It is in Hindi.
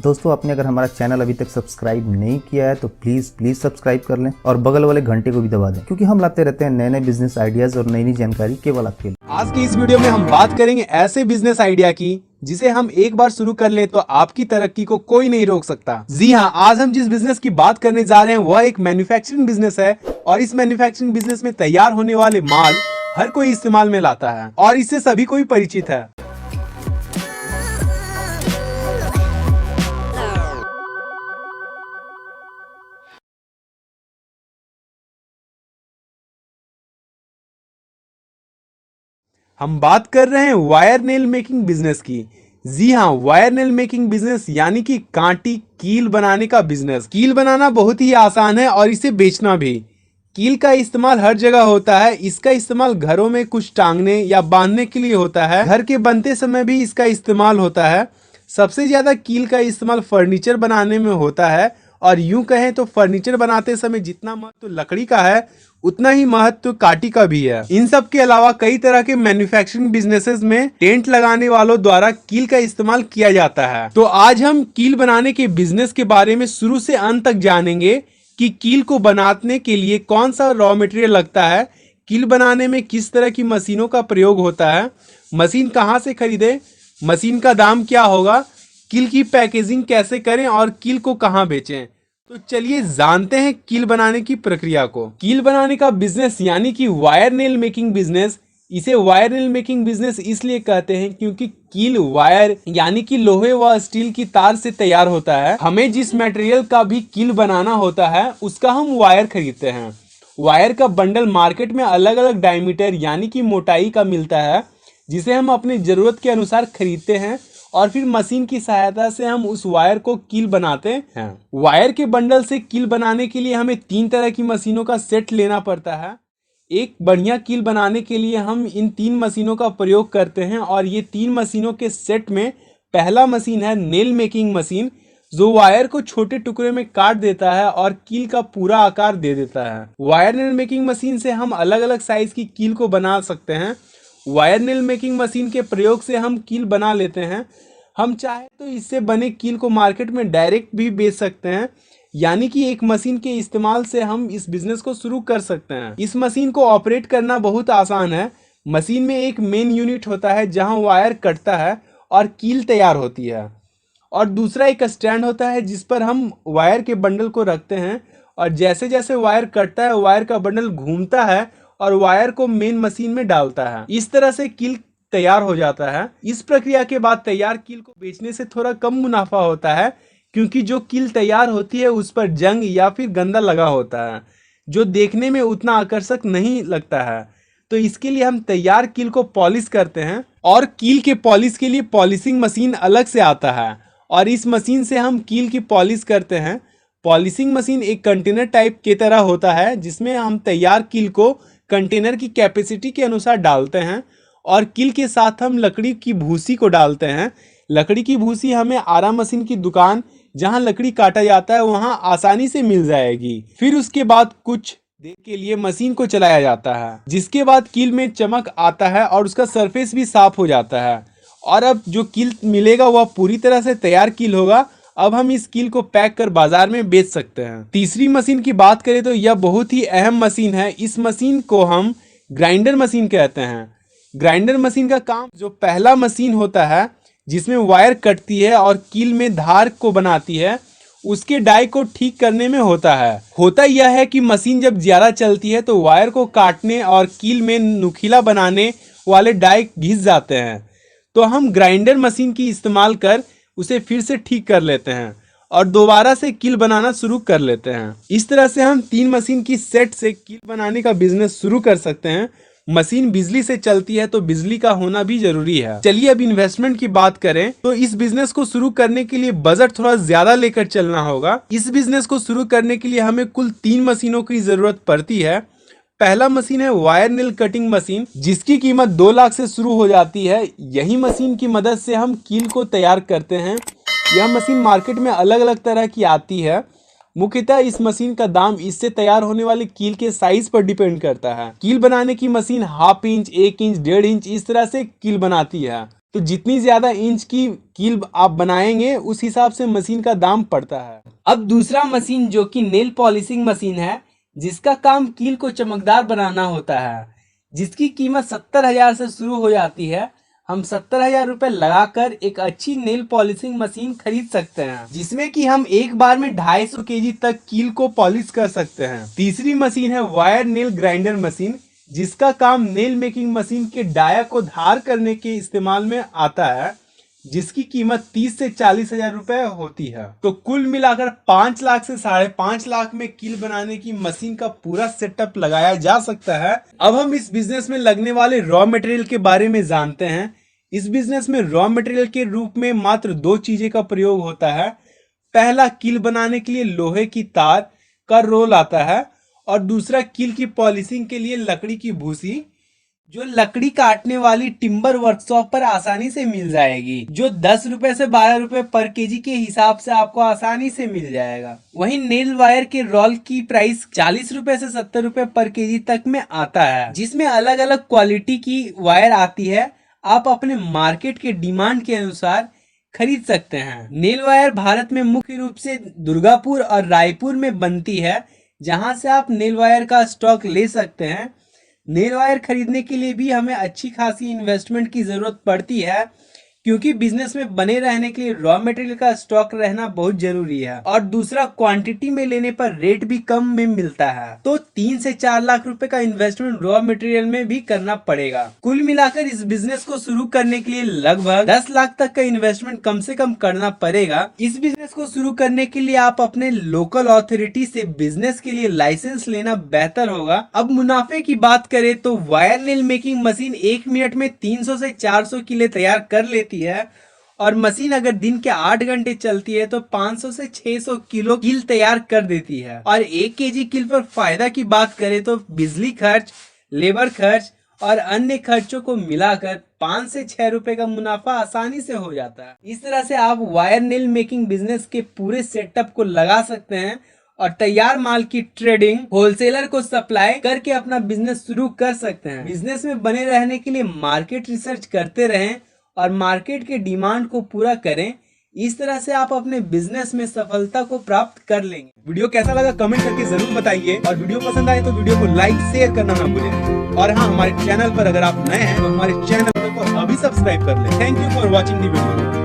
दोस्तों, आपने अगर हमारा चैनल अभी तक सब्सक्राइब नहीं किया है तो प्लीज सब्सक्राइब कर लें और बगल वाले घंटे को भी दबा दें, क्योंकि हम लाते रहते हैं नए नए बिजनेस आइडियाज और नई नई जानकारी केवल आपके लिए। आज की इस वीडियो में हम बात करेंगे ऐसे बिजनेस आइडिया की जिसे हम एक बार शुरू कर लें तो आपकी तरक्की को कोई नहीं रोक सकता। जी हाँ, आज हम जिस बिजनेस की बात करने जा रहे हैं वह एक मैन्युफैक्चरिंग बिजनेस है और इस मैन्युफैक्चरिंग बिजनेस में तैयार होने वाले माल हर कोई इस्तेमाल में लाता है और इससे सभी कोई परिचित है। हम बात कर रहे हैं वायर नेल मेकिंग बिजनेस की। जी हाँ, वायर नेल मेकिंग बिजनेस यानी कि कांटी कील बनाने का बिजनेस। कील बनाना बहुत ही आसान है और इसे बेचना भी। कील का इस्तेमाल हर जगह होता है। इसका इस्तेमाल घरों में कुछ टांगने या बांधने के लिए होता है। घर के बनते समय भी इसका इस्तेमाल होता है। सबसे ज्यादा कील का इस्तेमाल फर्नीचर बनाने में होता है और यूं कहें तो फर्नीचर बनाते समय जितना महत्व लकड़ी का है उतना ही महत्व काटी का भी है। इन सब के अलावा कई तरह के मैन्युफैक्चरिंग बिजनेसेस में टेंट लगाने वालों द्वारा कील का इस्तेमाल किया जाता है। तो आज हम कील बनाने के बिजनेस के बारे में शुरू से अंत तक जानेंगे कि कील को बनाने के लिए कौन सा रॉ मटेरियल लगता है, कील बनाने में किस तरह की मशीनों का प्रयोग होता है, मशीन कहाँ से खरीदे, मशीन का दाम क्या होगा, कील की पैकेजिंग कैसे करें और कील को कहाँ बेचें। तो चलिए जानते हैं कील बनाने की प्रक्रिया को। कील बनाने का बिजनेस यानी कि वायर नेल मेकिंग बिजनेस, इसे वायर नेल मेकिंग बिजनेस इसलिए कहते हैं क्योंकि कील वायर यानी कि लोहे व स्टील की तार से तैयार होता है। हमें जिस मटेरियल का भी कील बनाना होता है उसका हम वायर खरीदते हैं। वायर का बंडल मार्केट में अलग अलग डायमीटर यानी कि मोटाई का मिलता है, जिसे हम अपनी जरूरत के अनुसार खरीदते हैं और फिर मशीन की सहायता से हम उस वायर को कील बनाते हैं। वायर के बंडल से कील बनाने के लिए हमें 3 तरह की मशीनों का सेट लेना पड़ता है। एक बढ़िया कील बनाने के लिए हम इन 3 मशीनों का प्रयोग करते हैं और ये 3 मशीनों के सेट में पहला मशीन है नेल मेकिंग मशीन, जो वायर को छोटे टुकड़े में काट देता है और कील का पूरा आकार दे देता है। वायर नेल मेकिंग मशीन से हम अलग अलग साइज की कील को बना सकते हैं। वायर नेल मेकिंग मशीन के प्रयोग से हम कील बना लेते हैं। हम चाहे तो इससे बने कील को मार्केट में डायरेक्ट भी बेच सकते हैं, यानी कि एक मशीन के इस्तेमाल से हम इस बिजनेस को शुरू कर सकते हैं। इस मशीन को ऑपरेट करना बहुत आसान है। मशीन में एक मेन यूनिट होता है जहां वायर कटता है और कील तैयार होती है, और दूसरा एक स्टैंड होता है जिस पर हम वायर के बंडल को रखते हैं और जैसे जैसे वायर कटता है वायर का बंडल घूमता है और वायर को मेन मशीन में डालता है। इस तरह से कील तैयार हो जाता है। इस प्रक्रिया के बाद तैयार कील को बेचने से थोड़ा कम मुनाफा होता है, क्योंकि जो कील तैयार होती है उस पर जंग या फिर गंदा लगा होता है जो देखने में उतना आकर्षक नहीं लगता है। तो इसके लिए हम तैयार कील को पॉलिश करते हैं और कील के पॉलिश के लिए पॉलिशिंग मशीन अलग से आता है और इस मशीन से हम कील की पॉलिश करते हैं। पॉलिशिंग मशीन एक कंटेनर टाइप की तरह होता है जिसमें हम तैयार कील को कंटेनर की कैपेसिटी के अनुसार डालते हैं और कील के साथ हम लकड़ी की भूसी को डालते हैं। लकड़ी की भूसी हमें आरा मशीन की दुकान जहां लकड़ी काटा जाता है वहां आसानी से मिल जाएगी। फिर उसके बाद कुछ देर के लिए मशीन को चलाया जाता है, जिसके बाद कील में चमक आता है और उसका सरफेस भी साफ हो जाता है और अब जो कील मिलेगा वह पूरी तरह से तैयार कील होगा। अब हम इस कील को पैक कर बाजार में बेच सकते हैं। तीसरी मशीन की बात करें तो यह बहुत ही अहम मशीन है। इस मशीन को हम ग्राइंडर मशीन कहते हैं। ग्राइंडर मशीन का काम जो पहला मशीन होता है जिसमें वायर कटती है और कील में धार को बनाती है, उसके डाई को ठीक करने में होता है। होता यह है कि मशीन जब ज्यादा चलती है तो वायर को काटने और कील में नुकीला बनाने वाले डाई घिस जाते हैं, तो हम ग्राइंडर मशीन की इस्तेमाल कर उसे फिर से ठीक कर लेते हैं और दोबारा से कील बनाना शुरू कर लेते हैं। इस तरह से हम 3 मशीन की सेट से कील बनाने का बिजनेस शुरू कर सकते हैं। मशीन बिजली से चलती है तो बिजली का होना भी जरूरी है। चलिए अब इन्वेस्टमेंट की बात करें तो इस बिजनेस को शुरू करने के लिए बजट थोड़ा ज्यादा लेकर चलना होगा। इस बिजनेस को शुरू करने के लिए हमें कुल 3 मशीनों की जरूरत पड़ती है। पहला मशीन है वायर नेल कटिंग मशीन, जिसकी कीमत 2 लाख से शुरू हो जाती है। यही मशीन की मदद से हम कील को तैयार करते हैं। यह मशीन मार्केट में अलग अलग तरह की आती है। मुख्यतः इस मशीन का दाम इससे तैयार होने वाले कील के साइज पर डिपेंड करता है। कील बनाने की मशीन 1/2 इंच, 1 इंच, 1.5 इंच इस तरह से कील बनाती है। तो जितनी ज्यादा इंच की कील आप बनाएंगे उस हिसाब से मशीन का दाम पड़ता है। अब दूसरा मशीन जो कि नेल पॉलिशिंग मशीन है, जिसका काम कील को चमकदार बनाना होता है, जिसकी कीमत 70,000 से शुरू हो जाती है। हम 70,000 रुपए लगाकर एक अच्छी नेल पॉलिशिंग मशीन खरीद सकते हैं, जिसमें कि हम एक बार में 250 केजी तक कील को पॉलिश कर सकते हैं। तीसरी मशीन है वायर नेल ग्राइंडर मशीन, जिसका काम नेल मेकिंग मशीन के डाया को धार करने के इस्तेमाल में आता है, जिसकी कीमत 30 से 40,000 रुपए होती है। तो कुल मिलाकर 5 लाख से 5.5 लाख में कील बनाने की मशीन का पूरा सेटअप लगाया जा सकता है। अब हम इस बिजनेस में लगने वाले रॉ मटेरियल के बारे में जानते हैं। इस बिजनेस में रॉ मटेरियल के रूप में मात्र 2 चीजें का प्रयोग होता है। पहला, कील बनाने के लिए लोहे की तार का रोल आता है, और दूसरा कील की पॉलिशिंग के लिए लकड़ी की भूसी, जो लकड़ी काटने वाली टिम्बर वर्कशॉप पर आसानी से मिल जाएगी, जो 10 रुपए से 12 रुपए पर केजी के हिसाब से आपको आसानी से मिल जाएगा। वहीं नेल वायर के रोल की प्राइस 40 रुपए से 70 रुपए पर केजी तक में आता है, जिसमें अलग अलग क्वालिटी की वायर आती है। आप अपने मार्केट के डिमांड के अनुसार खरीद सकते हैं। नेल वायर भारत में मुख्य रूप से दुर्गापुर और रायपुर में बनती है, जहां से आप नेल वायर का स्टॉक ले सकते हैं। नेल वायर खरीदने के लिए भी हमें अच्छी खासी इन्वेस्टमेंट की जरूरत पड़ती है, क्योंकि बिजनेस में बने रहने के लिए रॉ मटेरियल का स्टॉक रहना बहुत जरूरी है, और दूसरा क्वांटिटी में लेने पर रेट भी कम में मिलता है। तो 3 से 4 लाख रुपए का इन्वेस्टमेंट रॉ मटेरियल में भी करना पड़ेगा। कुल मिलाकर इस बिजनेस को शुरू करने के लिए लगभग 10 लाख तक का इन्वेस्टमेंट कम से कम करना पड़ेगा। इस बिजनेस को शुरू करने के लिए आप अपने लोकल अथॉरिटी से बिजनेस के लिए लाइसेंस लेना बेहतर होगा। अब मुनाफे की बात करें तो wire nail making machine 1 minute में 300 से 400 कीले तैयार कर लेती है, और मशीन अगर दिन के 8 घंटे चलती है तो 500 से 600 किलो कील तैयार कर देती है। और 1 केजी कील पर फायदा की बात करें तो बिजली खर्च, लेबर खर्च और अन्य खर्चों को मिलाकर 5 से 6 रुपए का मुनाफा आसानी से हो जाता है। इस तरह से आप वायर नेल मेकिंग बिजनेस के पूरे सेटअप को लगा सकते हैं और तैयार माल की ट्रेडिंग, होलसेलर को सप्लाई करके अपना बिजनेस शुरू कर सकते हैं। बिजनेस में बने रहने के लिए मार्केट रिसर्च करते रहें और मार्केट के डिमांड को पूरा करें। इस तरह से आप अपने बिजनेस में सफलता को प्राप्त कर लेंगे। वीडियो कैसा लगा कमेंट करके जरूर बताइए, और वीडियो पसंद आए तो वीडियो को लाइक शेयर करना ना भूलें। और हाँ, हमारे चैनल पर अगर आप नए हैं तो हमारे चैनल को अभी सब्सक्राइब कर लें। Thank you for watching the video.